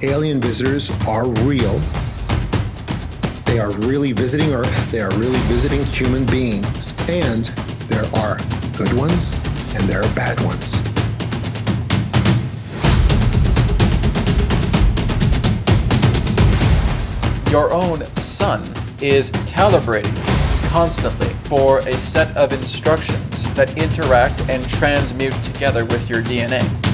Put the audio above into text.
alien visitors are real. They are really visiting Earth. They are really visiting human beings. And there are good ones and there are bad ones. Your own sun is calibrating constantly for a set of instructions that interact and transmute together with your DNA.